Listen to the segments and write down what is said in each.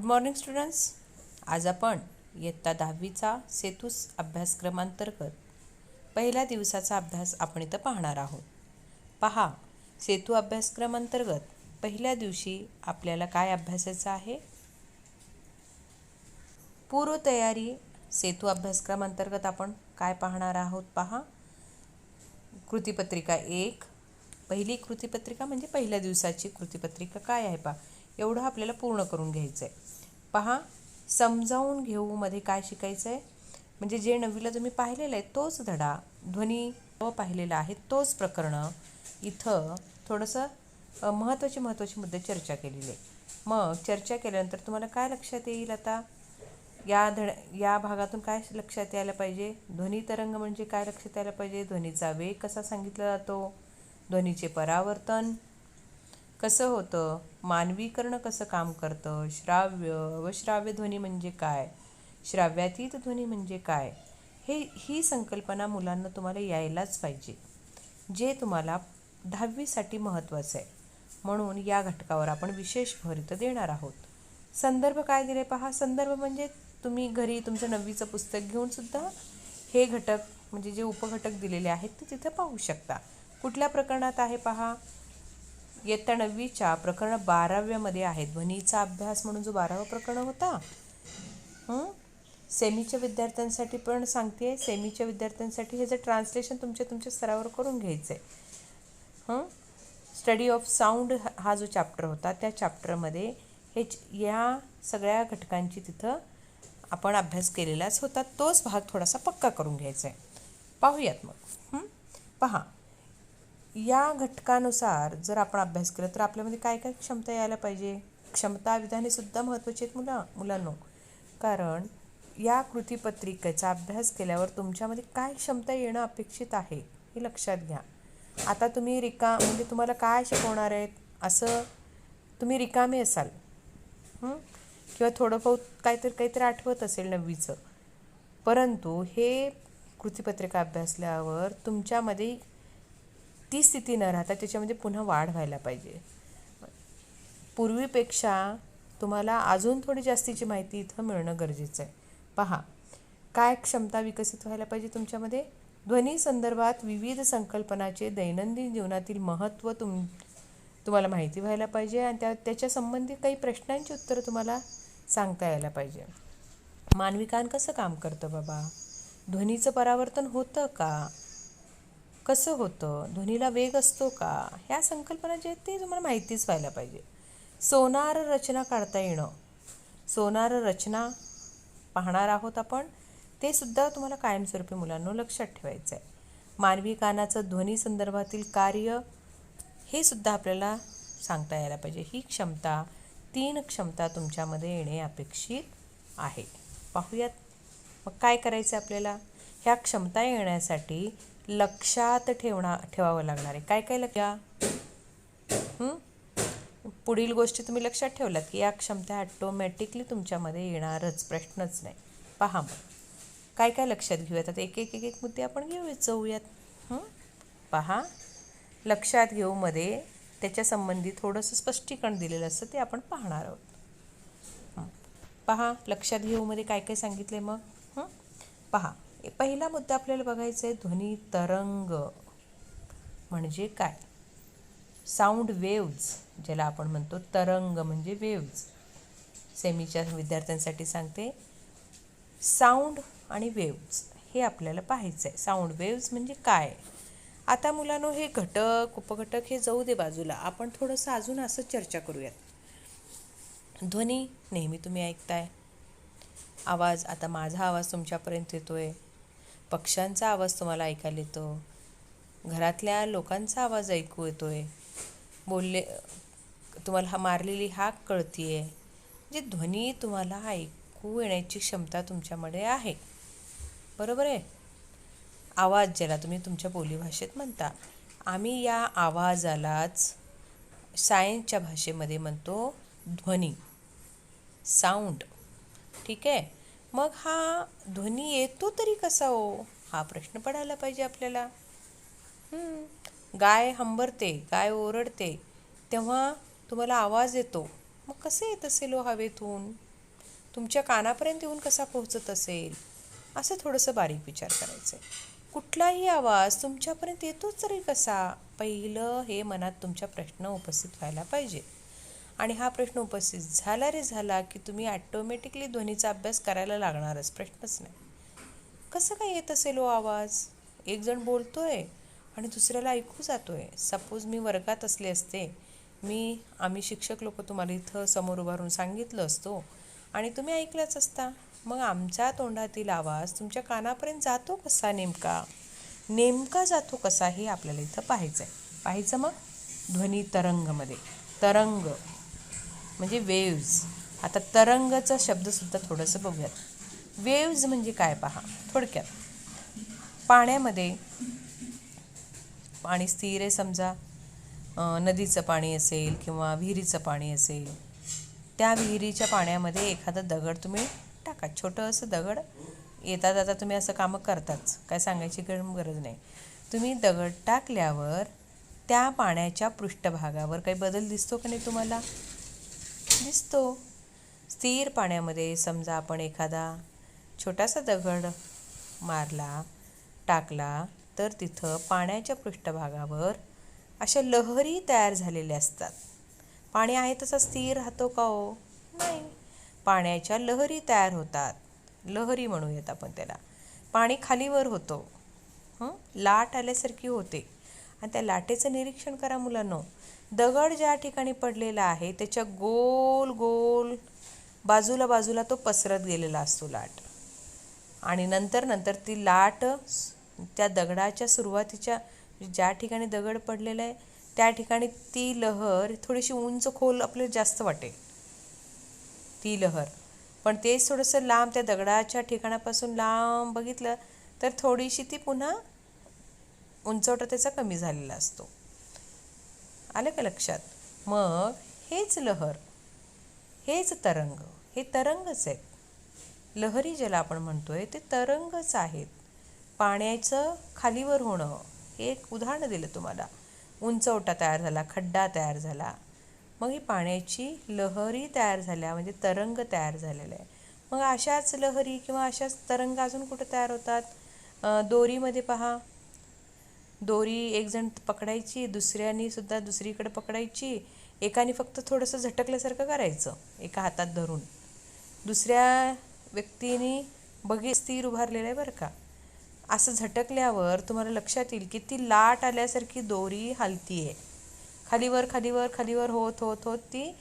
Morning students. आज आपण इयत्ता 10वीचा सेतूस अभ्यासक्रमांतर्गत पहिल्या दिवसाचा अभ्यास आपण इथं पाहणार आहोत. पहा, सेतू अभ्यासक्रमांतर्गत पहिल्या दिवशी आपल्याला काय अभ्यासायचं आहे? पूर्वतयारी. सेतू अभ्यासक्रमांतर्गत आपण काय पाहणार आहोत? पहा, कृतीपत्रिका 1. पहिली कृतीपत्रिका म्हणजे पहिल्या दिवसाची कृतीपत्रिका काय आहे पहा, एवढं आपल्याला पूर्ण करून घ्यायचं आहे. पहा, समजावून घेऊ मध्ये काय शिकायचं आहे, म्हणजे जे 9वीला तुम्ही पाहिलेलं आहे तोच धडा, ध्वनी पाहिलेला आहे तोच प्रकरणं इथं थोडंसं महत्त्वाचे मुद्दे चर्चा केलेली आहे. मग चर्चा केल्यानंतर तुम्हाला काय लक्षात येईल? आता या भागातून काय लक्षात यायला पाहिजे? ध्वनी तरंग म्हणजे काय लक्षात यायला पाहिजे? ध्वनीचा वेग कसा सांगितला जातो, ध्वनीचे परावर्तन कसं होतं, मानवीकरण कसं काम करतं, श्राव्य व श्राव्य ध्वनी म्हणजे काय, श्राव्यातीत ध्वनी म्हणजे काय, ही संकल्पना मुलांना तुम्हाला यायलाच पाहिजे, जे तुम्हाला 10वीसाठी महत्त्वाचं आहे. म्हणून या घटकावर आपण विशेष भर इथं देणार आहोत. संदर्भ काय दिले पहा. संदर्भ म्हणजे तुम्ही घरी तुमचं 9वीचं पुस्तक घेऊन सुद्धा हे घटक म्हणजे जे उपघटक दिलेले आहेत ते तिथं पाहू शकता. कुठल्या प्रकरणात आहे पहा, इयत्ता 9वीच्या प्रकरण 12व्यामध्ये आहे. ध्वनीचा अभ्यास म्हणून जो 12वा प्रकरण होता, सेमीच्या विद्यार्थ्यांसाठी पण सांगते. सेमीच्या विद्यार्थ्यांसाठी ह्याचं ट्रान्सलेशन तुमच्या स्तरावर करून घ्यायचं आहे. स्टडी ऑफ साऊंड हा जो चॅप्टर होता त्या चॅप्टरमध्ये या सगळ्या घटकांची तिथं आपण अभ्यास केलेलाच होता. तोच भाग थोडासा पक्का करून घ्यायचा आहे. पाहूयात मग. पहा, या घटकानुसार जर आपण अभ्यास केला तर आपल्यामध्ये काय काय क्षमता यायला पाहिजे. क्षमता विधाने सुद्धा महत्त्वाची आहेत मुलांनो, कारण या कृतीपत्रिकेचा अभ्यास केल्यावर तुमच्यामध्ये काय क्षमता येणं अपेक्षित आहे हे लक्षात घ्या. आता तुम्ही म्हणजे तुम्हाला काय शिकवणार आहेत, असं तुम्ही रिकामे असाल किंवा थोडं बहुत काहीतरी आठवत असेल 9वीचं, परंतु हे कृतीपत्रिका अभ्यासल्यावर तुमच्यामध्ये ती स्थिती न राहता त्याच्यामध्ये पुन्हा वाढ व्हायला पाहिजे. पूर्वीपेक्षा तुम्हाला अजून थोडी जास्तीची माहिती इथं मिळणं गरजेचं आहे. पहा, काय क्षमता विकसित व्हायला पाहिजे तुमच्यामध्ये. ध्वनी संदर्भात विविध संकल्पनाचे दैनंदिन जीवनातील महत्त्व तुम्हाला माहिती व्हायला पाहिजे आणि त्याच्या संबंधित काही प्रश्नांची उत्तरं तुम्हाला सांगता यायला पाहिजे. मानवी कान कसं काम करतं बाबा, ध्वनीचं परावर्तन होतं का, कसं होतं, ध्वनीला वेग असतो का, ह्या संकल्पना जे आहेत ते तुम्हाला माहितीच व्हायला पाहिजे. सोनार रचना काढता येणं, सोनार रचना पाहणार आहोत आपण, ते सुद्धा तुम्हाला कायमस्वरूपी मुलांना लक्षात ठेवायचं आहे. मानवी कानाचं ध्वनी संदर्भातील कार्य हे सुद्धा आपल्याला सांगता यायला पाहिजे. ही क्षमता 3 क्षमता तुमच्यामध्ये येणे अपेक्षित आहे. पाहूयात मग काय करायचं आपल्याला. ह्या क्षमता येण्यासाठी लक्षात ठेवावं लागणार आहे. काय लक्षात पुढील गोष्टी तुम्ही लक्षात ठेवलात की या क्षमता ॲटोमॅटिकली तुमच्यामध्ये येणारच, प्रश्नच नाही. पहा मग काय लक्षात घेऊयात. आता एक मुद्दे आपण जाऊयात. पहा, लक्षात घेऊ मध्ये त्याच्या संबंधी थोडंसं स्पष्टीकरण दिलेलं असतं ते आपण पाहणार आहोत. पहा, लक्षात घेऊ मध्ये काय सांगितले मग. पहा, पहिला मुद्दा आपल्याला बघायचा आहे, ध्वनी तरंग म्हणजे काय. साऊंड वेव्ज ज्याला आपण म्हणतो, तरंग म्हणजे वेव्ज. सेमीच्या विद्यार्थ्यांसाठी सांगते, साऊंड आणि वेव्ज हे आपल्याला पाहायचं आहे. साऊंड वेव्ज म्हणजे काय. आता मुलांनो, हे घटक उपघटक हे जाऊ दे बाजूला, आपण थोडंसं अजून असं चर्चा करूयात. ध्वनी नेहमी तुम्ही ऐकताय, आवाज, आता माझा आवाज तुमच्यापर्यंत येतोय, पक्ष्यांचा आवाज तुम्हाला ऐकायला येतो, घरातल्या लोकांचा आवाज ऐकू येतोय, तुम्हाला मारलेली हाक कळतीये. म्हणजे ध्वनी तुम्हाला ऐकू येण्याची क्षमता तुमच्यामध्ये आहे, बरोबर आहे. आवाज ज्याला तुम्ही तुमच्या बोलीभाषेत म्हणता, आम्ही या आवाजालाच सायन्सच्या भाषेमध्ये म्हणतो ध्वनी, साऊंड. ठीक आहे. मग हा ध्वनी येतो तरी कसा हो, हा प्रश्न पडायला पाहिजे आपल्याला. गाय हंबरते, गाय ओरडते, तेव्हा तुम्हाला आवाज येतो, मग कसं येत असेल हो हवेतून. तुमच्या कानापर्यंत येऊन कसा पोहोचत असेल, असं थोडंसं बारीक विचार करायचं आहे. कुठलाही आवाज तुमच्यापर्यंत येतोच तरी कसा, पहिलं हे मनात तुमच्या प्रश्न उपस्थित व्हायला पाहिजे. आणि हा प्रश्न उपस्थित झाला रे झाला की तुम्ही ॲटोमॅटिकली ध्वनीचा अभ्यास करायला लागणारच, प्रश्नच नाही. कसं काय येत असेल हो आवाज? एक जण बोलतोय आणि दुसऱ्याला ऐकू जातोय. सपोज मी वर्गात असले असते, आम्ही शिक्षक लोक तुम्हाला इथं समोर उभारून सांगितलं असतो आणि तुम्ही ऐकलंच असता. मग आमच्या तोंडातील आवाज तुमच्या कानापर्यंत जातो कसा, नेमका जातो कसा, हे आपल्याला इथं पाहायचं. मग ध्वनी तरंगमध्ये, तरंग म्हणजे वेव्ज. आता तरंगचा शब्दसुद्धा थोडंसं बघूयात. वेव्ज म्हणजे काय पहा थोडक्यात. पाण्यामध्ये पाणी स्थिर आहे समजा, नदीचं पाणी असेल किंवा विहिरीचं पाणी असेल. त्या विहिरीच्या पाण्यामध्ये एखादा दगड तुम्ही टाका, छोटं असं दगड. येता जाता तुम्ही असं कामं करताच, काय सांगायची गरज नाही. तुम्ही दगड टाकल्यावर त्या पाण्याच्या पृष्ठभागावर काही बदल दिसतो का नाही तुम्हाला? दिसतो. स्थिर पाण्यामध्ये समजा आपण एखादा छोटासा दगड मारला, टाकला, तर तिथं पाण्याच्या पृष्ठभागावर अशा लहरी तयार झालेल्या असतात. पाणी आहे तसं स्थिर राहतो का हो? नाही. पाण्याच्या लहरी तयार होतात. लहरी म्हणूयात आपण त्याला. पाणी खालीवर होतं, लाट आल्यासारखी होते. आणि त्या लाटेचं निरीक्षण करा मुलांनो. दगड ज्या ठिकाणी पडलेला आहे त्याच्या गोल गोल बाजूला तो पसरत गेलेला असतो लाट. आणि नंतर ती लाट त्या दगडाच्या सुरुवातीच्या ज्या ठिकाणी दगड पडलेला आहे त्या ठिकाणी ती लहर थोडीशी उंच खोल आपल्याला जास्त वाटेल ती लहर. पण तेच थोडंसं लांब त्या दगडाच्या ठिकाणापासून लांब बघितलं तर थोडीशी ती पुन्हा उंचवटा त्याचा कमी झालेला असतो. आलं का लक्षात? मग हेच लहर, हेच तरंग, हे तरंगच आहेत. लहरी ज्याला आपण म्हणतोय ते तरंगच आहेत. पाण्याचं खालीवर होणं, हे एक उदाहरण दिलं तुम्हाला. उंचवटा तयार झाला, खड्डा तयार झाला, मग ही पाण्याची लहरी तयार झाल्या म्हणजे तरंग तयार झालेला आहे. मग अशाच लहरी किंवा अशाच तरंग अजून कुठं तयार होतात? दोरीमध्ये पहा. दोरी एक जण पकडायची, दुसऱ्यानी सुद्धा दुसरीकडे पकडायची. एकाने फक्त थोडंसं झटकल्यासारखं करायचं एका हातात धरून. दुसऱ्या व्यक्तीने स्थिर उभारलेलं आहे बरं का. असं झटकल्यावर तुम्हाला लक्षात येईल की ती लाट आल्यासारखी दोरी हलती आहे. खालीवर होत ती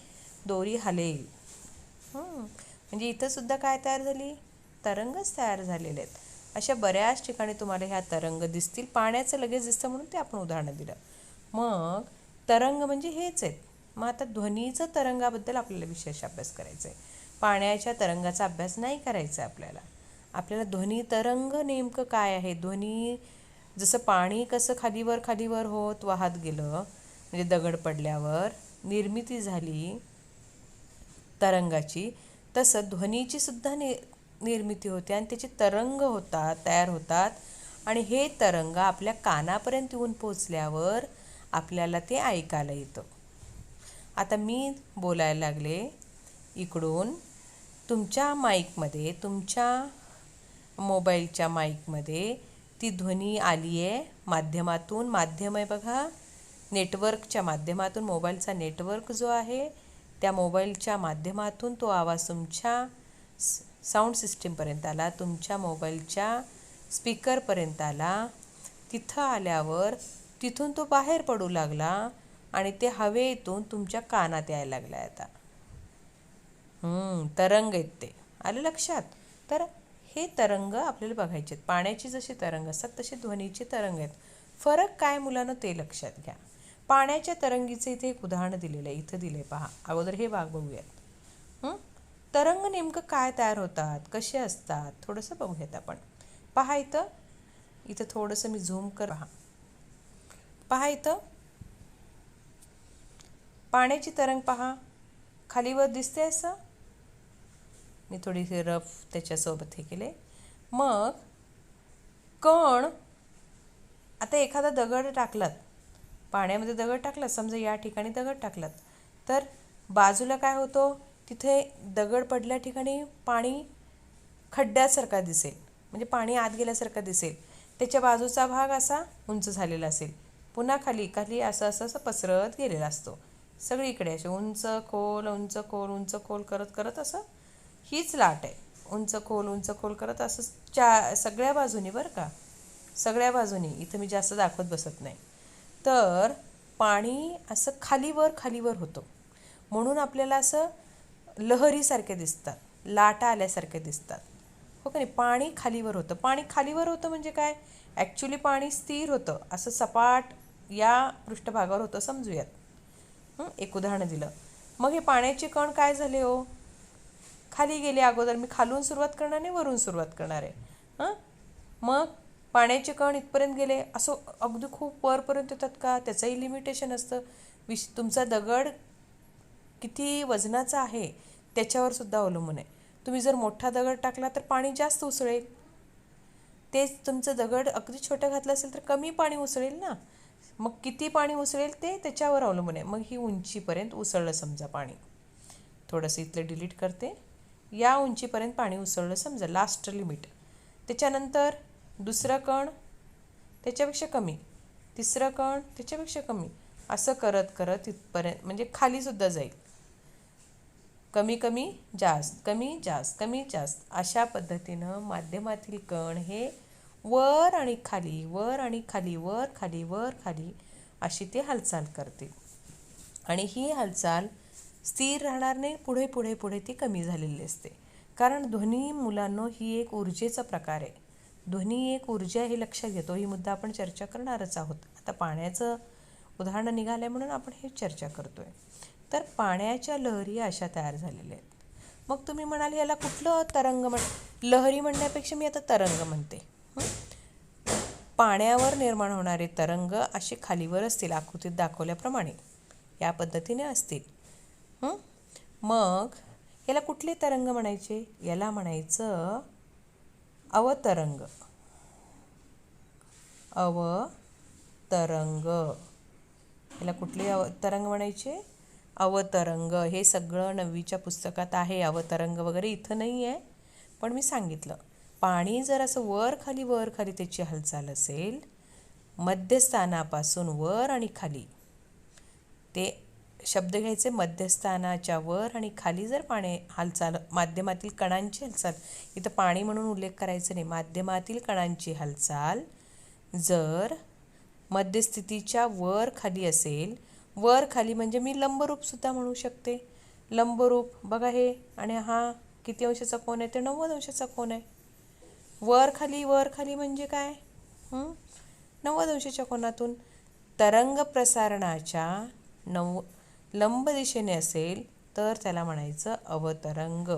दोरी हलेल. म्हणजे इथं सुद्धा काय तयार झाली? तरंगच तयार झालेले आहेत. अशा बऱ्याच ठिकाणी तुम्हाला ह्या तरंग दिसतील. पाण्याचं लगेच दिसतं म्हणून ते आपण उदाहरण दिलं. मग तरंग म्हणजे हेच आहेत. मग आता ध्वनीचं तरंगाबद्दल आपल्याला विशेष अभ्यास करायचा आहे. पाण्याच्या तरंगाचा अभ्यास नाही करायचा आहे आपल्याला ध्वनी तरंग नेमकं काय आहे. ध्वनी जसं पाणी कसं खालीवर होत वाहत गेलं, म्हणजे दगड पडल्यावर निर्मिती झाली तरंगाची, तसं ध्वनीची सुद्धा निर्मिती होते आणि त्याची तरंग तयार होतात. आणि हे तरंग आपल्या कानापर्यंत येऊन पोचल्यावर आपल्याला ते ऐकायला येतं. आता मी बोलायला लागले इकडून, तुमच्या माईकमध्ये, तुमच्या मोबाईलच्या माईकमध्ये ती ध्वनी आली आहे माध्यमातून. माध्यम आहे बघा, नेटवर्कच्या माध्यमातून. मोबाईलचा नेटवर्क जो आहे त्या मोबाईलच्या माध्यमातून तो आवाज तुमच्या साऊंड सिस्टीमपर्यंत आला, तुमच्या मोबाईलच्या स्पीकरपर्यंत आला. तिथं आल्यावर तिथून तो बाहेर पडू लागला आणि ते हवेतून तुमच्या कानात यायला लागला आहे आता. तरंग आहेत ते. आलं लक्षात? तर हे तरंग आपल्याला बघायचे आहेत. पाण्याची जशी तरंग असतात तसे ध्वनीचे तरंग आहेत. फरक काय मुलांना ते लक्षात घ्या. पाण्याच्या तरंगीचं इथे एक उदाहरण दिलेलं आहे, इथं दिलं आहे पहा. अगोदर हे भाग बघूयात. तरंग नेमकं काय तयार होतात, कसे असतात, थोडंसं बघूयात आपण. पहा इथं थोडंसं मी झूम कर. पहा इथं पाण्याची तरंग पहा, खालीवर दिसते असं. मी थोडीशी रफ त्याच्यासोबत हे केले. मग कण, आता एखादा दगड टाकलात पाण्यामध्ये, दगड टाकलात समजा, या ठिकाणी दगड टाकलात तर बाजूला काय होतो? तिथे दगड पडल्या ठिकाणी पाणी खड्ड्यासारखा दिसेल, म्हणजे पाणी आत गेल्यासारखं दिसेल. त्याच्या बाजूचा भाग असा उंच झालेला असेल, पुन्हा खाली खाली असं असं असं पसरत गेलेला असतो सगळीकडे. असे उंच खोल उंच खोल उंच खोल करत करत असं हीच लाट आहे. उंच खोल करत असं सगळ्या बाजूनी, बरं का, सगळ्या बाजूनी. इथं मी जास्त दाखवत बसत नाही. तर पाणी असं खालीवर होतं, म्हणून आपल्याला असं लहरीसारखे दिसतात, लाटा आल्यासारखे दिसतात, हो का नाही. पाणी खालीवर होतं. पाणी खालीवर होतं म्हणजे काय, ॲक्च्युली पाणी स्थिर होतं, असं सपाट या पृष्ठभागावर होतं समजूयात. एक उदाहरण दिलं. मग हे पाण्याचे कण काय झाले हो, खाली गेले. अगोदर मी खालून सुरुवात करणार नाही, वरून सुरुवात करणार आहे. मग पाण्याचे कण इथपर्यंत गेले, असं अगदी खूप वरपर्यंत येतात का, त्याचंही लिमिटेशन असतं. तुमचा दगड किती वजनाचा आहे त्याच्यावर सुद्धा अवलंबून आहे. तुम्ही जर मोठा दगड टाकला तर पाणी जास्त उसळेल. तेच तुमचं दगड अगदी छोटं घातलं असेल तर कमी पाणी उसळेल ना. मग किती पाणी उसळेल ते त्याच्यावर अवलंबून आहे. मग ही उंचीपर्यंत उसळलं समजा पाणी. थोडंसं इथलं डिलीट करते. या उंचीपर्यंत पाणी उसळलं समजा, लास्ट लिमिट. त्याच्यानंतर दुसरं कण त्याच्यापेक्षा कमी, तिसरं कण त्याच्यापेक्षा कमी, असं करत करत इथपर्यंत म्हणजे खालीसुद्धा जाईल. कमी कमी जास्त, कमी जास्त, कमी जास्त, अशा पद्धतीनं माध्यमातील कण हे वर आणि खाली, वर आणि खाली, वर खाली, वर खाली अशी ते हालचाल करते. आणि ही हालचाल स्थिर राहणार नाही, पुढे पुढे पुढे ती कमी झालेली असते. कारण ध्वनी मुलांनो ही एक ऊर्जेचा प्रकार आहे. ध्वनी एक ऊर्जा हे लक्षात घेतो. ही मुद्दा आपण चर्चा करणारच आहोत. आता पाण्याचं उदाहरण निघालं म्हणून आपण हे चर्चा करतोय. तर पाण्याच्या लहरी अशा तयार झालेल्या आहेत. मग तुम्ही म्हणाल याला कुठलं तरंग लहरी म्हणण्यापेक्षा मी आता तरंग म्हणते. पाण्यावर निर्माण होणारे तरंग असे खालीवर असतील, आकृतीत दाखवल्याप्रमाणे या पद्धतीने असतील. मग याला कुठले तरंग म्हणायचे, याला म्हणायचं अवतरंग. अवतरंग, याला कुठले तरंग म्हणायचे, अवतरंग. हे सगळं 9वीच्या पुस्तकात आहे. अवतरंग वगैरे इथं नाही आहे, पण मी सांगितलं. पाणी जर असं वर खाली त्याची हालचाल असेल, मध्यस्थानापासून वर आणि खाली, ते शब्द घ्यायचे, मध्यस्थानाच्या वर आणि खाली जर पाणी हालचाल, माध्यमातील कणांची हालचाल, इथं पाणी म्हणून उल्लेख करायचं नाही, माध्यमातील कणांची हालचाल जर मध्यस्थितीच्या वर खाली असेल, वर खाली म्हणजे मी लंबरूपसुद्धा म्हणू शकते. लंबरूप बघा हे, आणि हा किती अंशाचा कोन आहे, ते 90 अंशाचा कोन आहे. वर खाली म्हणजे काय, 90 अंशाच्या कोनातून. तरंग प्रसारणाच्या लंब दिशेने असेल तर त्याला म्हणायचं अवतरंग.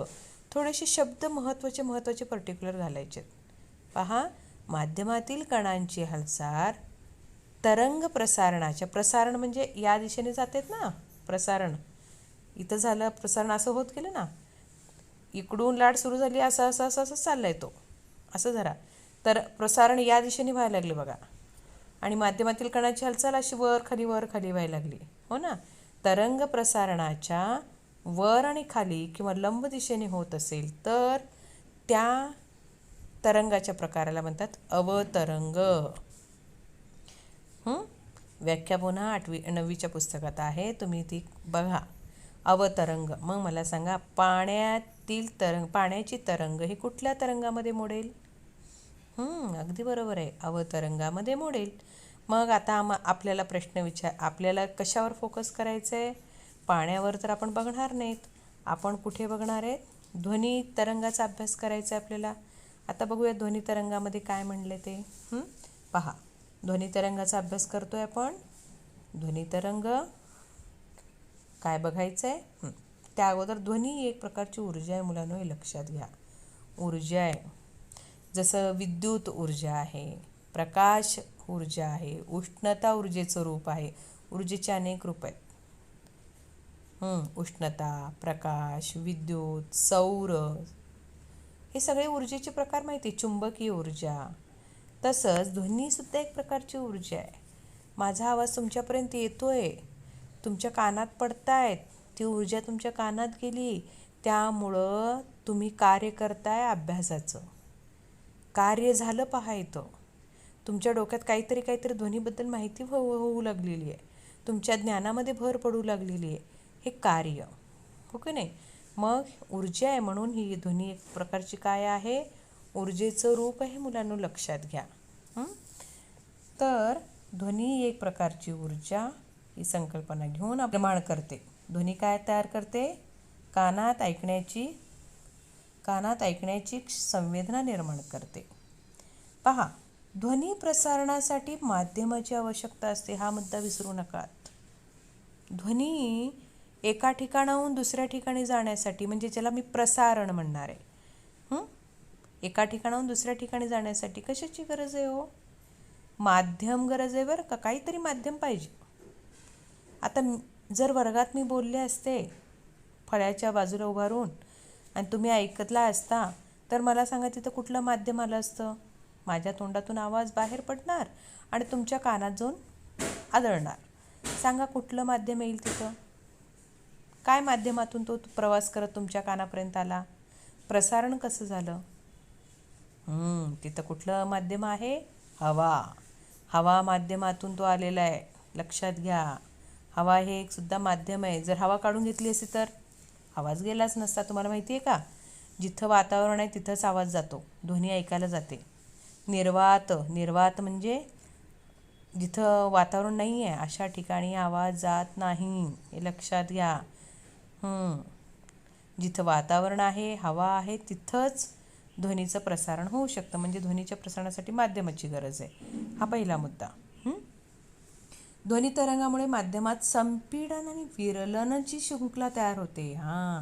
थोडेसे शब्द महत्त्वाचे पर्टिक्युलर घालायचे. पहा, माध्यमातील कणांची हालचाल तरंग प्रसारणाच्या, प्रसारण म्हणजे या दिशेने जातात ना, प्रसारण इथं झालं, प्रसारण असं होत गेलं ना, इकडून लाट सुरू झाली, असं असं असं असं चाललाय तो, असं धरा. तर प्रसारण या दिशेने व्हायला लागले बघा, आणि माध्यमातील कणाची हालचाल अशी वर खाली व्हायला लागली, हो ना. तरंग प्रसारणाच्या वर आणि खाली किंवा लंब दिशेने होत असेल तर त्या तरंगाच्या प्रकाराला म्हणतात अवतरंग. व्याख्या पुन्हा 9वीच्या पुस्तकात आहे, तुम्ही ती बघा. अवतरंग. मग मला सांगा, पाण्याची तरंग ही कुठल्या तरंगामध्ये मोडेल? अगदी बरोबर आहे, अवतरंगामध्ये मोडेल. मग आता आपल्याला आपल्याला कशावर फोकस करायचं आहे? पाण्यावर तर आपण बघणार नाहीत, आपण कुठे बघणार आहेत? ध्वनी तरंगाचा अभ्यास करायचा आहे आपल्याला. आता बघूया ध्वनी तरंगामध्ये काय म्हणले ते. पहा, ध्वनी तरंगाचा अभ्यास करतोय आपण. ध्वनी तरंग काय बघायचं आहे? त्या अगोदर ध्वनी ही एक प्रकारची ऊर्जा आहे मुलांनो, हे लक्षात घ्या. ऊर्जा आहे, जसं विद्युत ऊर्जा आहे, प्रकाश ऊर्जा आहे, उष्णता ऊर्जेचं रूप आहे. ऊर्जेचे अनेक रूप आहेत. उष्णता, प्रकाश, विद्युत, सौर, हे सगळे ऊर्जेचे प्रकार माहिती. चुंबकीय ऊर्जा. तसंच ध्वनीसुद्धा एक प्रकारची ऊर्जा आहे. माझा आवाज तुमच्यापर्यंत येतोय, तुमच्या कानात पडतायत, ती ऊर्जा तुमच्या कानात गेली, त्यामुळं तुम्ही कार्य करताय अभ्यासाचं. कार्य झालं पहा इथं. तुमच्या डोक्यात काहीतरी ध्वनीबद्दल माहिती होऊ लागलेली आहे. तुमच्या ज्ञानामध्ये भर पडू लागलेली आहे. हे कार्य, हो की नाही? मग ऊर्जा आहे म्हणून ही ध्वनी एक प्रकारची काय आहे? ऊर्जेचं रूप आहे मुलांनो, लक्षात घ्या. तर ध्वनी एक प्रकारची ऊर्जा ही संकल्पना घेऊन निर्माण करते. ध्वनी काय तयार करते? कानात ऐकण्याची संवेदना निर्माण करते. पहा, ध्वनी प्रसारणासाठी माध्यमाची आवश्यकता असते, हा मुद्दा विसरू नकात. ध्वनी एका ठिकाणाहून दुसऱ्या ठिकाणी जाण्यासाठी, म्हणजे ज्याला मी प्रसारण म्हणणार आहे, एका ठिकाणाहून दुसऱ्या ठिकाणी जाण्यासाठी कशाची गरज आहे हो? माध्यम गरज आहे बरं का. काहीतरी माध्यम पाहिजे. आता जर वर्गात मी बोलले असते फळ्याच्या बाजूला उभारून आणि तुम्ही ऐकतला असता, तर मला सांगा तिथं कुठलं माध्यम आलं असतं? माझ्या तोंडातून आवाज बाहेर पडणार आणि तुमच्या कानात जाऊन आदळणार. सांगा कुठलं माध्यम येईल तिथं? काय माध्यमातून तो प्रवास करत तुमच्या कानापर्यंत आला? प्रसारण कसं झालं? तिथं कुठलं माध्यम आहे? हवा माध्यमातून तो आलेला आहे. लक्षात घ्या, हवा हे एक सुद्धा माध्यम आहे. जर हवा काढून घेतली असती तर आवाज गेलाच नसता. तुम्हाला माहिती आहे का? जिथं वातावरण आहे तिथंच आवाज जातो, ध्वनी ऐकायला जाते. निर्वात म्हणजे जिथं वातावरण नाही आहे अशा ठिकाणी आवाज जात नाही, हे लक्षात घ्या. जिथं वातावरण आहे, हवा आहे, तिथंच ध्वनीचं प्रसारण होऊ शकतं. म्हणजे ध्वनीच्या प्रसारणासाठी माध्यमाची गरज आहे. हा पहिला मुद्दा. ध्वनी तरंगामुळे माध्यमात संपीडन आणि विरलनाची शृंखला तयार होते.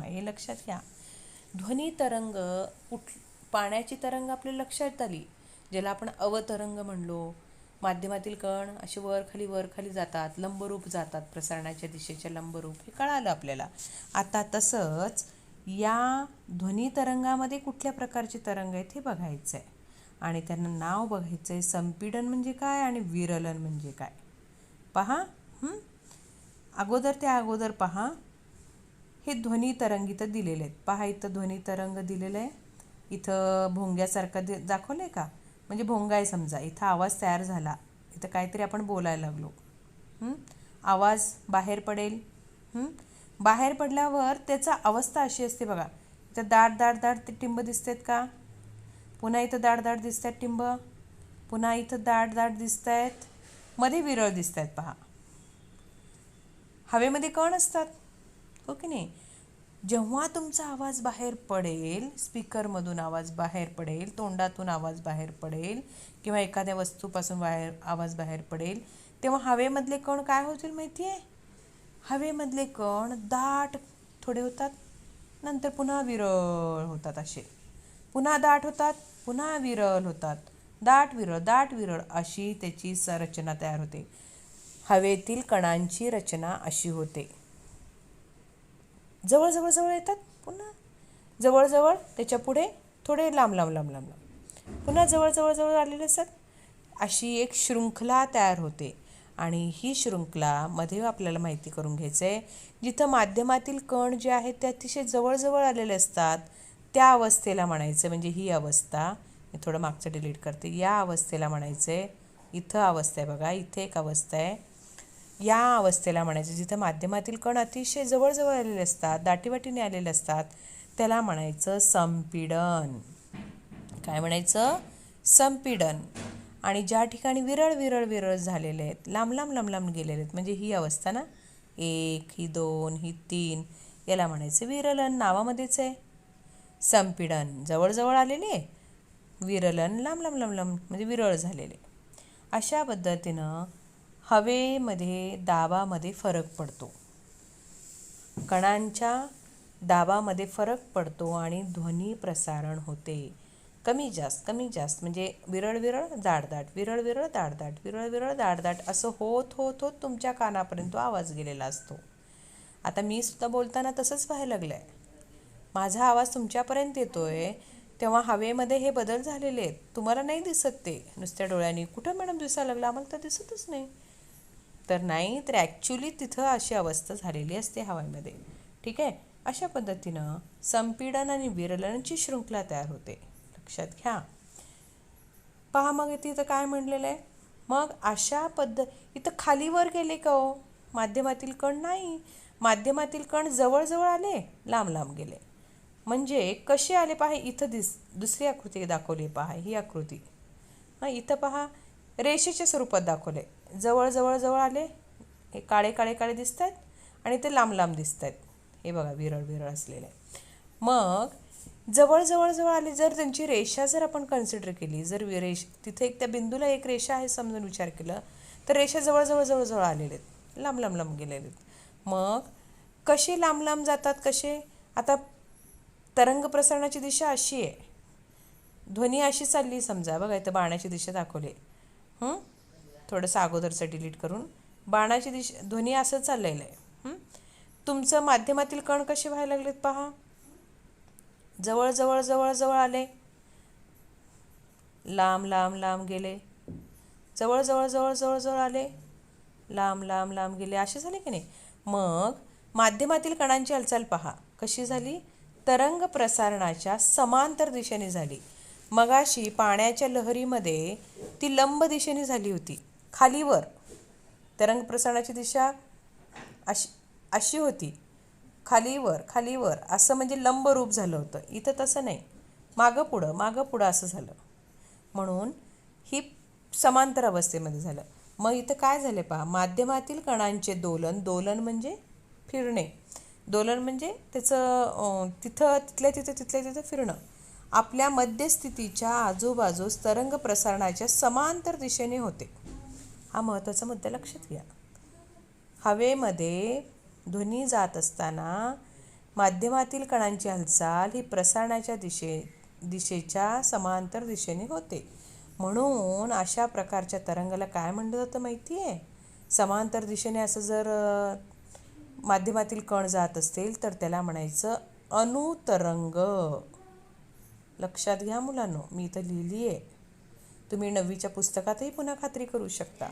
हे लक्षात घ्या. ध्वनी तरंग पाण्याची तरंग आपल्या लक्षात आली, ज्याला आपण अवतरंग म्हणलो. माध्यमातील कण असे वर खाली जातात, लंबरूप जातात, प्रसारणाच्या दिशेच्या लंबरूप, हे कळालं आपल्याला. आता तसंच या ध्वनी तरंगामध्ये कुठल्या प्रकारचे तरंग आहेत हे बघायचं आहे आणि त्यांना नाव बघायचं आहे. संपीडन म्हणजे काय आणि विरलन म्हणजे काय? पहा, अगोदर पहा, हे ध्वनी तरंग इथं दिलेले आहेत. पहा, इथं ध्वनी तरंग दिलेलं आहे. इथं भोंग्यासारखं दाखवलं आहे का? म्हणजे भोंगा आहे समजा. इथं आवाज तयार झाला, इथं काहीतरी आपण बोलायला लागलो, आवाज बाहेर पडेल. बाहेर पडल्यावर त्याचा अवस्था अशी असते बघा. इथं दाट ते टिंब दिसतात का? पुन्हा इथं दाट दिसत आहेत टिंब, पुन्हा इथं दाट दिसत आहेत, मध्ये विरळ दिसत आहेत. पहा, हवेमध्ये कण असतात, हो की नाही? जेव्हा तुमचा आवाज बाहेर पडेल, स्पीकरमधून आवाज बाहेर पडेल, तोंडातून आवाज बाहेर पडेल किंवा एखाद्या वस्तूपासून आवाज बाहेर पडेल, तेव्हा हवेमधले कण काय होतील माहिती आहे? हवेमधले कण दाट थोडे होतात, नंतर पुन्हा विरळ होतात. असे पुन्हा दाट होतात, पुन्हा विरळ होतात, दाट विरळ अशी त्याची रचना तयार होते. हवेतील कणांची रचना अशी होते. जवळ येतात, पुन्हा जवळ, त्याच्या पुढे थोडे लांब, पुन्हा जवळ आलेले असतात. अशी एक शृंखला तयार होते आणि ही शृंखला मध्ये आपल्याला माहिती करून घ्यायचं आहे. जिथं माध्यमातील कण जे आहेत ते अतिशय जवळ आलेले असतात, त्या अवस्थेला म्हणायचं. म्हणजे ही अवस्था, मी थोडं मागचं डिलीट करते, या अवस्थेला म्हणायचं आहे. इथं अवस्था आहे बघा, इथे एक अवस्था आहे, या अवस्थेला म्हणायचं. जिथं माध्यमातील कण अतिशय जवळ आलेले असतात, दाटीवाटीने आलेले असतात, त्याला म्हणायचं संपीडन. काय म्हणायचं? संपीडन. आणि ज्या ठिकाणी विरळ झालेले आहेत, लांब गेलेले आहेत, म्हणजे ही अवस्था ना, 1, ही 2, ही 3, याला म्हणायचं विरलन. नावामध्येच आहे. संपीडन जवळ आलेले, विरलन लांब म्हणजे विरळ झालेले. अशा पद्धतीनं हवेमध्ये दाबामध्ये फरक पडतो, कणांच्या दाबामध्ये फरक पडतो आणि ध्वनी प्रसारण होते. कमी जास्त म्हणजे विरळ दाट, विरळ दाट असं होत तुमच्या कानापर्यंत आवाज गेलेला असतो. आता मी सुद्धा बोलताना तसंच व्हायला लागलं आहे. माझा आवाज तुमच्यापर्यंत येतोय तेव्हा हवेमध्ये हे बदल झालेले आहेत. तुम्हाला नाही दिसत ते नुसत्या डोळ्यांनी. कुठं मॅडम दिसायला लागलं? आम्हाला तर दिसतच नाही. तर ॲक्च्युली तिथं अशी अवस्था झालेली असते हवेमध्ये. ठीक आहे. अशा पद्धतीनं संपीडन आणि विरलनची शृंखला तयार होते. लक्षात घ्या. पहा मग इथं काय म्हणलेलं आहे. मग अशा इथं खालीवर गेले का हो माध्यमातील कण? नाही. माध्यमातील कण जवळजवळ आले, लांब लांब गेले. म्हणजे कसे आले पहा. इथं दुसरी आकृती दाखवली पहा, ही आकृती. इथं पहा रेषेच्या स्वरूपात दाखवले. जवळ जवळ जवळ आले, हे काळे काळे काळे दिसत आहेत आणि ते लांब लांब दिसत आहेत. हे बघा विरळ विरळ असलेले. मग जवळ जवळ जवळ आले. जर त्यांची रेषा जर आपण कन्सिडर केली, जर तिथे त्या बिंदूला एक रेषा आहे समजून विचार केला, तर रेषा जवळ जवळ जवळ जवळ आलेले आहेत, लांब लांब लांब गेलेले आहेत. मग कसे लांब लांब जातात? कसे? आता तरंग प्रसारणाची दिशा अशी आहे, ध्वनी अशी चालली समजा. बघा इथं बाणाची दिशा दाखवली. थोडंसं अगोदरचं डिलीट करून बाणाची दिशा, ध्वनी असं चाललेलं आहे. तुमचं माध्यमातील कण कसे व्हायला लागलेत पहा. जवळ जवळ जवळ जवळ आले, लांब लांब लांब गेले. जवळ जवळ जवळ जवळ जवळ आले, लांब लांब लांब गेले. असे झाले की नाही. मग माध्यमातील कणांची हालचाल पहा कशी झाली. तरंग प्रसारणाच्या समांतर दिशेने झाली. मगाशी पाण्याच्या लहरीमध्ये ती लंब दिशेने झाली होती, खालीवर. तरंग प्रसारणाची दिशा अशी होती, खालीवर खालीवर असं, म्हणजे लंब रूप झालं होतं. इथं तसं नाही, मागं पुढं असं झालं. म्हणून ही समांतर अवस्थेमध्ये झालं. मग इथं काय झालं पहा. माध्यमातील कणांचे दोलन, दोलन म्हणजे फिरणे, दोलन म्हणजे त्याचं तिथल्या तिथं फिरणं. आपल्या मध्यस्थितीच्या आजूबाजूस तरंग प्रसारणाच्या समांतर दिशेने होते. हा महत्त्वाचा मुद्दा लक्षात घ्या. हवेमध्ये ध्वनी जात असताना माध्यमातील कणांची हालचाल ही प्रसारणाच्या दिशेच्या समांतर दिशेने होते. म्हणून अशा प्रकारच्या तरंगाला काय म्हणलं जातं माहिती आहे? समांतर दिशेने असं जर माध्यमातील कण जात असतील तर त्याला म्हणायचं अनुतरंग. लक्षात घ्या मुलांनो, मी इथं लिहिली आहे. तुम्ही 9वीच्या पुस्तकातही पुन्हा खात्री करू शकता.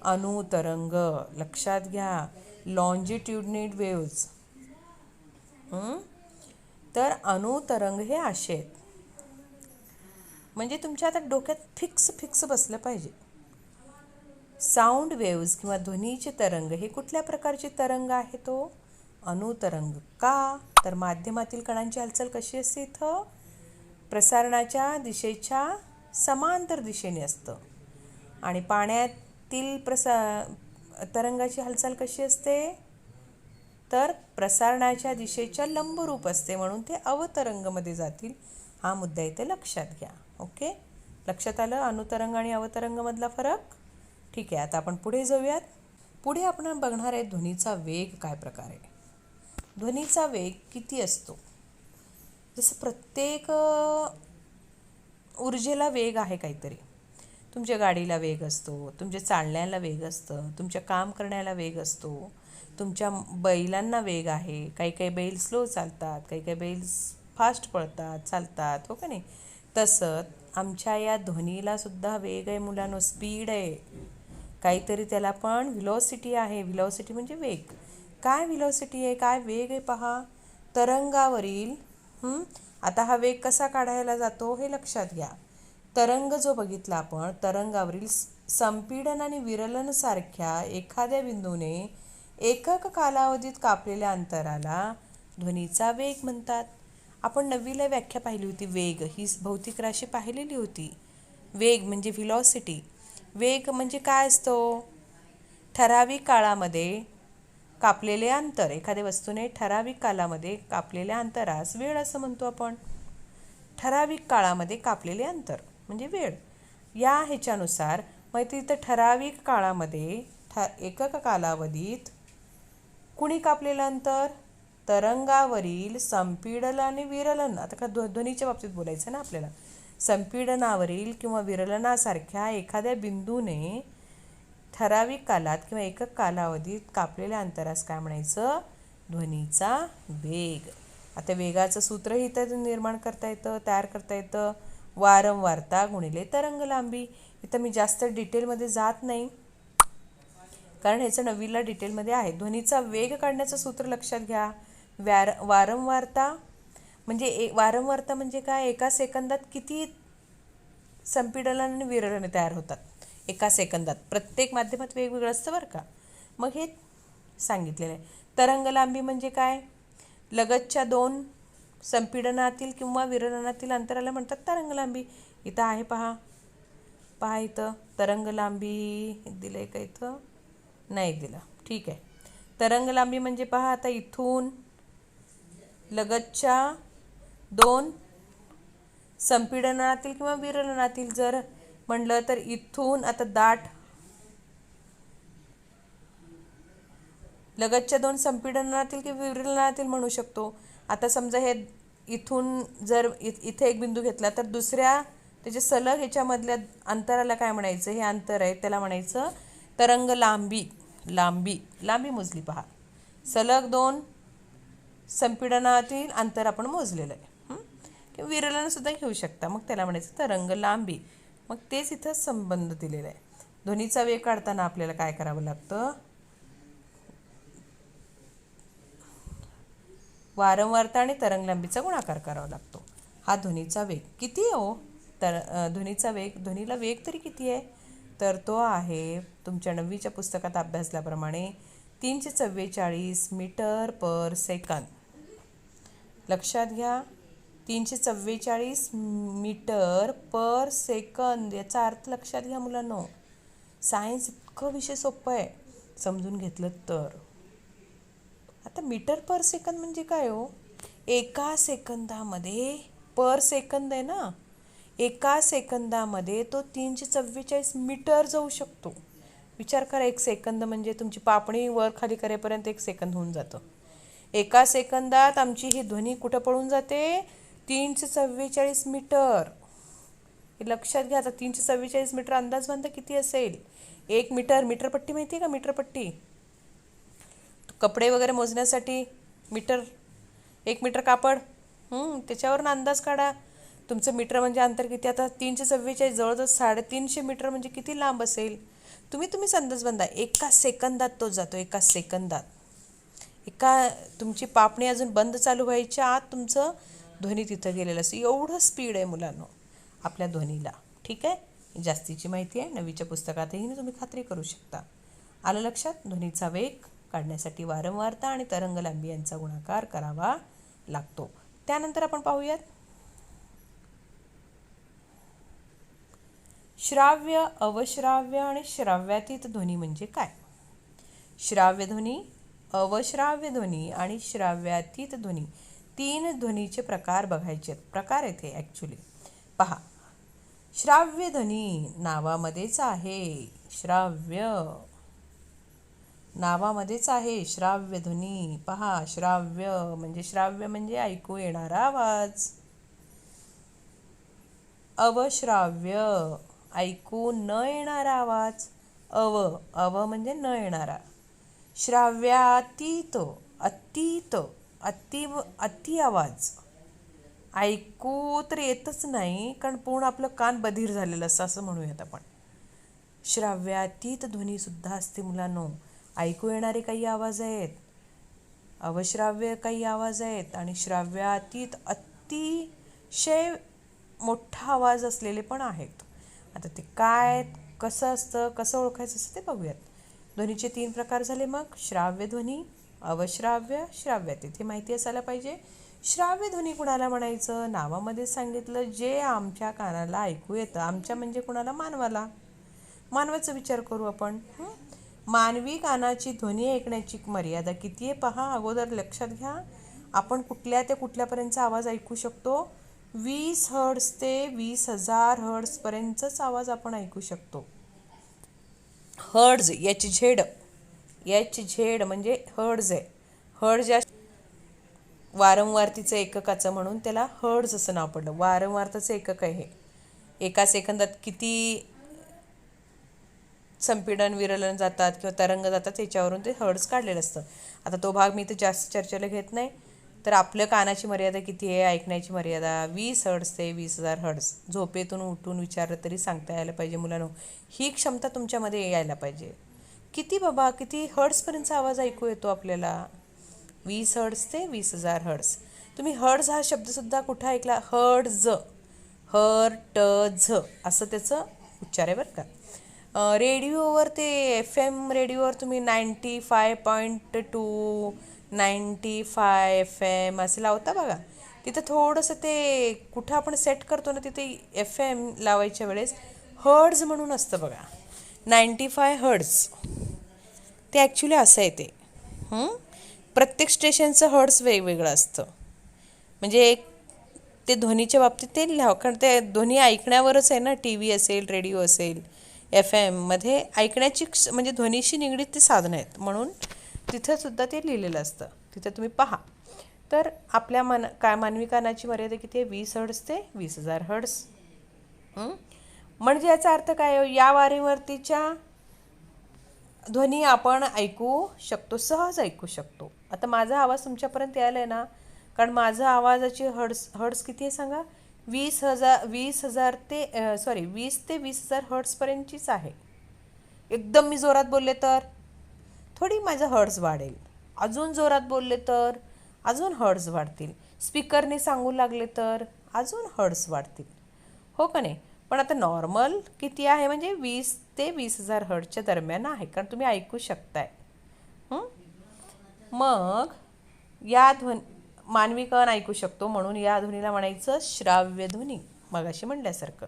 अनुतरंग लक्षात घ्या. Longitudinal waves. तर अनुतरंग हे असे आहेत. म्हणजे तुमच्या आता डोक्यात फिक्स बसलं पाहिजे. साऊंड वेव्ज किंवा ध्वनीचे तरंग हे कुठल्या प्रकारचे तरंग आहे? तो अनुतरंग. का? तर माध्यमातील कणांची हालचाल कशी असते? इथं प्रसारणाच्या दिशेच्या समांतर दिशेने असतं. आणि पाण्यातील तरंगाची हालचाल कशी असते? तर प्रसारणाच्या दिशेच्या लंबरूप असते, म्हणून ते अवतरंगमध्ये जातील. हा मुद्दा इथे लक्षात घ्या. ओके, लक्षात आलं अनुतरंग आणि अवतरंगमधला फरक? ठीक आहे. आता आपण पुढे जाऊयात. पुढे आपण बघणार आहे ध्वनीचा वेग काय प्रकारे. ध्वनीचा वेग किती असतो? जसं प्रत्येक ऊर्जेला वेग आहे काहीतरी. तुमच्या गाडीला वेग असतो, तुमच्या चालण्याला वेग असतं, तुमच्या काम करण्याला वेग असतो, तुमच्या बैलांना वेग आहे. काही काही बैल स्लो चालतात, काही काही बैल फास्ट पळतात, चालतात, हो का नाही? तसंच आमच्या या ध्वनीला सुद्धा वेग आहे मुलांनो, स्पीड आहे. काहीतरी त्याला पण व्हिलॉसिटी आहे. व्हिलॉसिटी म्हणजे वेग. काय व्हिलॉसिटी आहे, काय वेग आहे पहा. तरंगावरील आता हा वेग कसा काढायला जातो हे लक्षात घ्या. तरंग जो बघितला आपण, तरंगावरील संपीडन आणि विरलन सारख्या एखाद्या बिंदूने एकक कालावधीत कापलेल्या अंतराला ध्वनीचा वेग म्हणतात. आपण 9वीला व्याख्या पाहिली होती. वेग ही भौतिक राशी पाहिलेली होती. वेग म्हणजे व्हिलॉसिटी. वेग म्हणजे काय असतो? ठराविक काळामध्ये कापलेले अंतर. एखाद्या वस्तूने ठराविक कालामध्ये कापलेल्या अंतरास वेळ असं म्हणतो आपण. ठराविक काळामध्ये कापलेले अंतर म्हणजे वेळ. या ह्याच्यानुसार मग तिथं ठराविक काळामध्ये एकक कालावधीत कुणी कापलेलं अंतर? तरंगावरील संपीडन आणि विरलन. आता का ध्वनीच्या बाबतीत बोलायचं ना आपल्याला. संपीडनावरील किंवा विरलनासारख्या एखाद्या बिंदूने ठराविक कालात किंवा एकक कालावधीत कापलेल्या अंतरास काय म्हणायचं? ध्वनीचा वेग. आता वेगाचं सूत्रही इथं निर्माण करता येतं, तयार करता येतं. वारंवारता गुणिले तरंग लांबी. इथं मी जास्त डिटेलमध्ये जात नाही, कारण ह्याचं 9वीला डिटेलमध्ये आहे. ध्वनीचा वेग काढण्याचं सूत्र लक्षात घ्या. वारंवारता म्हणजे वारंवारता म्हणजे काय, एका सेकंदात किती संपीडन आणि विरळने तयार होतात एका सेकंदात. प्रत्येक माध्यमात वेगवेगळं असतं बरं का. मग हे सांगितलेलं आहे. तरंग लांबी म्हणजे काय, लगतच्या दोन संपीडनातील किंवा विरळनातील अंतराला म्हणतात तरंग लांबी. इथं आहे पहा, पहा इथं तरंग लांबी दिलं आहे का, इथं नाही दिलं, ठीक आहे. तरंग लांबी म्हणजे पहा, आता इथून लगतच्या दोन संपीडनातील किंवा विरळनातील जर म्हणलं तर इथून आता लगतच्या दोन संपीडनातील किंवा विरळनातील म्हणू शकतो. आता समजा हे इथून जर इथे एक बिंदू घेतला तर दुसऱ्या त्याच्या सलग ह्याच्यामधल्या अंतराला काय म्हणायचं, हे अंतर आहे त्याला म्हणायचं तरंग लांबी. लांबी मोजली पहा, सलग दोन संपीडनातील अंतर आपण मोजलेलं आहे. किंवा विरलन सुद्धा घेऊ शकता, मग त्याला म्हणायचं तरंग लांबी. मग तेच इथं संबंध दिलेला आहे. ध्वनीचा वेग काढताना आपल्याला काय करावं लागतं, वारंवारता आणि तरंग लांबीचा गुणाकार करावा लागतो. हा ध्वनीचा वेग किती आहे हो, तर ध्वनीला वेग तरी किती आहे, तर तो आहे तुमच्या 9वीच्या पुस्तकात अभ्यासल्याप्रमाणे 344 मीटर पर सेकंद. लक्षात घ्या, 344 मीटर पर सेकंद. याचा अर्थ लक्षात घ्या मुलांनो. सायन्स इतकं विषय सोपं आहे समजून घेतलं तर. आता मीटर पर सेकंद म्हणजे काय हो, एका सेकंदामध्ये, पर सेकंद आहे ना, एका सेकंदामध्ये तो 344 मीटर जाऊ शकतो. विचार करा, एक सेकंद म्हणजे तुमची पापणी वर खाली करेपर्यंत एक सेकंद होऊन जातं. एका सेकंदात आमची ही ध्वनी कुठं पळून जाते, 344 मीटर. हे लक्षात घ्या. आता 344 मीटर अंदाज बांधा किती असेल. 1 मीटर, मीटरपट्टी माहिती आहे का, मीटरपट्टी कपडे वगैरे मोजण्यासाठी मीटर, 1 मीटर कापड, त्याच्यावरून अंदाज काढा तुमचं मीटर म्हणजे अंतर किती. आता 344 जवळजवळ 350 मीटर म्हणजे किती लांब असेल. तुम्हीच अंदाज बांधा. एका सेकंदात तो जातो, एका सेकंदात. तुमची पापणी अजून बंद चालू व्हायच्या आत तुमचं ध्वनी तिथं गेलेलं असतं. एवढं स्पीड आहे मुलांनो आपल्या ध्वनीला. ठीक आहे, जास्तीची माहिती आहे 9वीच्या पुस्तकातही तुम्ही खात्री करू शकता. आलं लक्षात. ध्वनीचा वेग काढण्यासाठी वारंवारता आणि तरंग लांबी यांचा गुणाकार करावा लागतो. त्यानंतर आपण पाहूयात श्राव्य, अवश्राव्य आणि श्राव्यातीत ध्वनी म्हणजे काय. श्राव्य ध्वनी, अवश्राव्य ध्वनी आणि श्राव्यातीत ध्वनी, 3 ध्वनीचे प्रकार बघायचे. प्रकार येथे ॲक्च्युली पहा. श्राव्य ध्वनी नावामध्येच आहे, श्राव्य नावामध्येच आहे श्राव्य ध्वनी. पहा, श्राव्य म्हणजे ऐकू येणारा आवाज. अवश्राव्य ऐकू न येणारा आवाज. अव म्हणजे न येणारा. श्राव्यातीत अति आवाज. ऐकू तर येतच नाही, कारण पूर्ण आपलं कान बधीर झालेलं असतं असं म्हणूयात आपण. श्राव्यातीत ध्वनी सुद्धा असते मुलांनो. ऐकू येणारे काही आवाज आहेत, अवश्राव्य काही आवाज आहेत आणि श्राव्यातीत अतिशय मोठा आवाज असलेले पण आहेत. आता ते काय, कसं असतं, कसं ओळखायचं असतं ते बघूयात. ध्वनीचे 3 प्रकार झाले. मग श्राव्य ध्वनी, अवश्राव्य, श्राव्यातीत हे माहिती असायला पाहिजे. श्राव्य ध्वनी कुणाला म्हणायचं, नावामध्ये सांगितलं जे आमच्या कानाला ऐकू येतं. आमच्या म्हणजे कुणाला, मानवाचा विचार करू आपण. मानवी कानाची ध्वनी ऐकण्याची मर्यादा किती आहे पहा. अगोदर लक्षात घ्या, आपण कुठल्या ते कुठल्यापर्यंतचा आवाज ऐकू शकतो. 20 हर्ट्ज ते 20,000 हर्ट्जपर्यंतच आवाज आपण ऐकू शकतो. हर्ट्ज, एच झेड म्हणजे हर्ट्ज आहे. हर्ट्ज या वारंवारतीचं एककाचं म्हणून त्याला हर्ट्ज असं नाव पडलं. वारंवारताचं एकक आहे हे. एका सेकंदात किती संपीडन, विरलन जातात किंवा तरंग जातात त्याच्यावरून ते हर्ट्ज काढलेलं असतं. आता तो भाग मी इथं जास्त चर्चेला घेत नाही. तर आपल्या कानाची मर्यादा किती आहे, ऐकण्याची मर्यादा 20 हर्ट्ज ते 20,000 हर्ट्ज. झोपेतून उठून विचारलं तरी सांगता यायला पाहिजे मुलांनो. ही क्षमता तुमच्यामध्ये यायला पाहिजे. किती हर्ट्जपर्यंतचा आवाज ऐकू येतो आपल्याला. 20 हर्ट्ज ते 20,000 हर्ट्ज. तुम्ही हर्ट्ज हा शब्दसुद्धा कुठं ऐकला? हर्ट्ज, हर्टझ असं त्याचं उच्चार आहे बरं का. रेडिओवर ते FM रेडिओवर तुम्ही 95.2 95 FM असं लावता बघा. तिथं थोडंसं ते कुठं आपण सेट करतो ना तिथे FM लावायच्या वेळेस हर्ट्ज म्हणून असतं बघा. 95 हर्ट्ज ते ॲक्च्युली असं आहे ते. प्रत्येक स्टेशनचं हर्ट्ज वेगवेगळं असतं. म्हणजे ते ध्वनीच्या बाबतीत ते लिहावं, कारण ते ध्वनी ऐकण्यावरच आहे ना. TV असेल, रेडिओ असेल, FM मध्ये ऐकण्याची म्हणजे ध्वनीशी निगडीत ती साधनं आहेत, म्हणून तिथंसुद्धा ते लिहिलेलं असतं. तिथं तुम्ही पहा. तर आपल्या मानवी कानाची मर्यादा किती आहे? 20 हर्ट्ज ते 20,000 हर्ट्ज. म्हणजे याचा अर्थ काय? या वारंवारतेच्या ध्वनी आपण ऐकू शकतो, सहज ऐकू शकतो. आता माझा आवाज तुमच्यापर्यंत यायला आहे ना, कारण माझा आवाजाची हर्ट्ज किती आहे सांगा? 20,000 ते 20 ते 20,000 हर्ट्जपर्यंतचीच आहे. एकदम मी जोरात बोलले तर थोडी माझं हर्ट्ज वाढेल, अजून जोरात बोलले तर अजून हर्ट्ज वाढतील, स्पीकरने सांगू लागले तर अजून हर्ट्ज वाढतील, हो का नाही? पण आता नॉर्मल किती आहे? म्हणजे 20 ते 20,000 हर्ट्जच्या दरम्यान आहे, कारण तुम्ही ऐकू शकताय. मग या मानवी कान ऐकू शकतो, म्हणून या ध्वनीला म्हणायचं श्राव्य ध्वनी. मगाशी म्हणल्यासारखं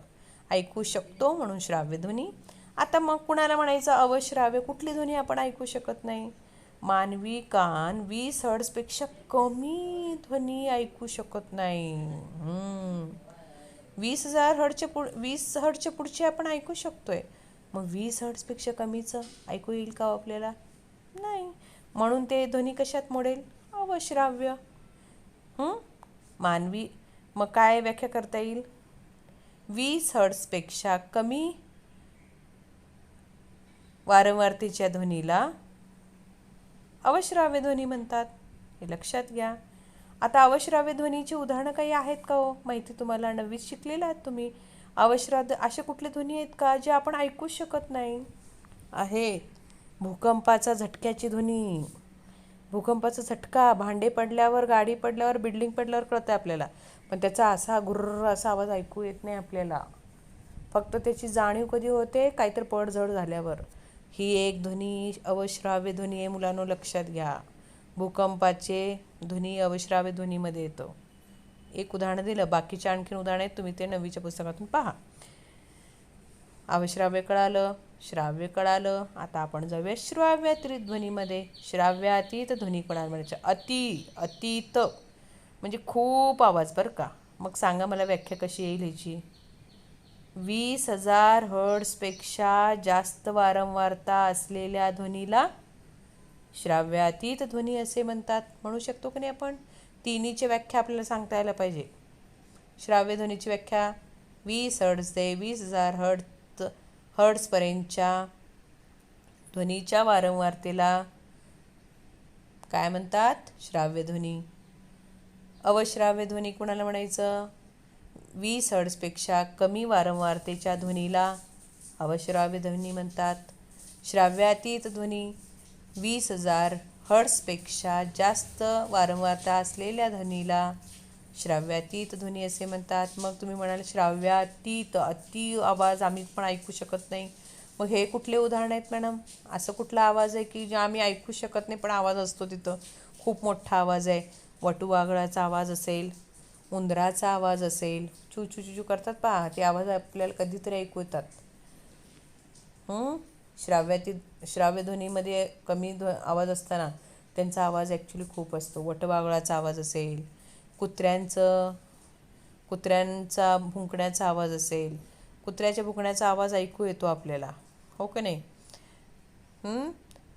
ऐकू शकतो म्हणून श्राव्य ध्वनी. आता मग कुणाला म्हणायचं अवश्राव्य? कुठली ध्वनी आपण ऐकू शकत नाही? मानवी कान 20 हर्ट्जपेक्षा कमी ध्वनी ऐकू शकत नाही. 20 हर्ट्जच्या पुढचे आपण ऐकू शकतोय, मग 20 हर्ट्जपेक्षा कमीचं ऐकू येईल का आपल्याला? नाही. म्हणून ते ध्वनी कशात मोडेल? अवश्राव्य. मानवी मग काय व्याख्या करता येईल? 20 हर्ट्जपेक्षा कमी वारंवारतेच्या ध्वनीला अवश्राव्य ध्वनी म्हणतात, हे लक्षात घ्या. आता अवश्राव्य ध्वनीची उदाहरणं काही आहेत का हो? माहिती तुम्हाला 9वीत शिकलेला आहात तुम्ही. अवश्राव्य असे कुठले ध्वनी आहेत का जे आपण ऐकूच शकत नाही? आहे भूकंपाचा झटक्याची ध्वनी. भूकंपाचा झटका भांडे पडल्यावर, गाडी पडल्यावर, बिल्डिंग पडल्यावर कळतं आपल्याला, पण त्याचा असा गुर्र असा आवाज ऐकू येत नाही आपल्याला. फक्त त्याची जाणीव कधी होते? काहीतरी पडझड झाल्यावर. ही एक ध्वनी अवश्राव्य ध्वनी आहे मुलांनो, लक्षात घ्या. भूकंपाचे ध्वनी अवश्राव्य ध्वनीमध्ये येतो. एक उदाहरण दिलं, बाकीचे आणखीन उदाहरण आहेत, तुम्ही ते 9वीच्या पुस्तकातून पहा. अवश्राव्य कळालं, श्राव्य कळालं. आता आपण जाऊया श्राव्यातीत ध्वनीमध्ये. श्राव्यातीत ध्वनी कोणाला म्हणायचं? अतीत म्हणजे खूप आवाज बरं का. मग सांगा मला व्याख्या कशी येईल ह्याची? 20,000 हर्ट्जपेक्षा जास्त वारंवारता असलेल्या ध्वनीला श्राव्यातीत ध्वनी असे म्हणतात. म्हणू शकतो की नाही आपण? तिन्हीची व्याख्या आपल्याला सांगता यायला पाहिजे. श्राव्य ध्वनीची व्याख्या 20 हर्ट्ज ते 20,000 हर्ट्जपर्यंतच्या ध्वनीच्या वारंवारतेला काय म्हणतात? श्राव्य ध्वनी. अवश्राव्य ध्वनी कोणाला म्हणायचं? 20 हर्ट्जपेक्षा कमी वारंवारतेच्या ध्वनीला अवश्राव्य ध्वनी म्हणतात. श्राव्यातीत ध्वनी 20,000 हर्ट्जपेक्षा जास्त वारंवारता असलेल्या ध्वनीला श्राव्यातीत ध्वनी असे म्हणतात. मग तुम्ही म्हणाल श्राव्यातीत अति आवाज आम्ही पण ऐकू शकत नाही, मग हे कुठले उदाहरण आहेत मॅडम? असं कुठला आवाज आहे की जे आम्ही ऐकू शकत नाही पण आवाज असतो तिथं? खूप मोठा आवाज आहे. वटुवाघळाचा आवाज असेल, उंदराचा आवाज असेल, चू चू चू करतात पहा, ते आवाज आपल्याला कधीतरी ऐकू येतात. श्राव्य ध्वनीमध्ये कमी आवाज असताना त्यांचा आवाज ॲक्च्युली खूप असतो. वटवाघळाचा आवाज असेल, कुत्र्यांचा भुंकण्याचा आवाज असेल, कुत्र्याच्या भुंकण्याचा आवाज ऐकू येतो आपल्याला, हो का नाही?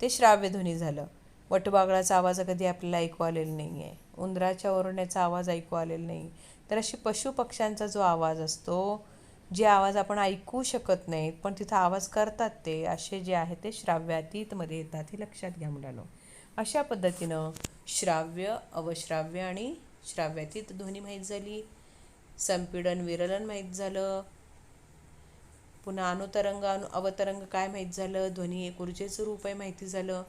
ते श्राव्य ध्वनी झालं. वटवाघळाचा आवाज कधी आपल्याला ऐकू आलेला नाही आहे, उंदराच्या ओरडण्याचा आवाज ऐकू आलेला नाही. तर अशी पशुपक्ष्यांचा जो आवाज असतो, जे आवाज आपण ऐकू शकत नाहीत पण तिथं आवाज करतात, ते असे जे आहे ते श्राव्यातीतमध्ये येतात, हे लक्षात घ्या मुलांनो. अशा पद्धतीनं श्राव्य, अवश्राव्य आणि श्राव्यातीत ध्वनी माहीत झाली. संपीडन, विरलन माहीत झालं. पुन्हा अनुतरंग, अवतरंग काय माहीत झालं. ध्वनी एक ऊर्जेचं रूप आहे माहिती झालं.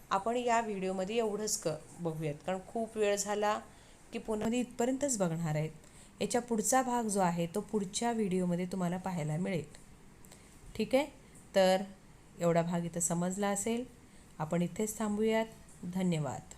आपण या व्हिडिओमध्ये एवढंच बघूयात, कारण खूप वेळ झाला की पुन्हा इथपर्यंतच बघणार आहेत. याच्या पुढचा भाग जो आहे तो पुढच्या व्हिडिओमध्ये तुम्हाला पाहायला मिळेल. ठीक आहे, तर एवढा भाग इथं समजला असेल. आपण इथेच थांबूयात. धन्यवाद.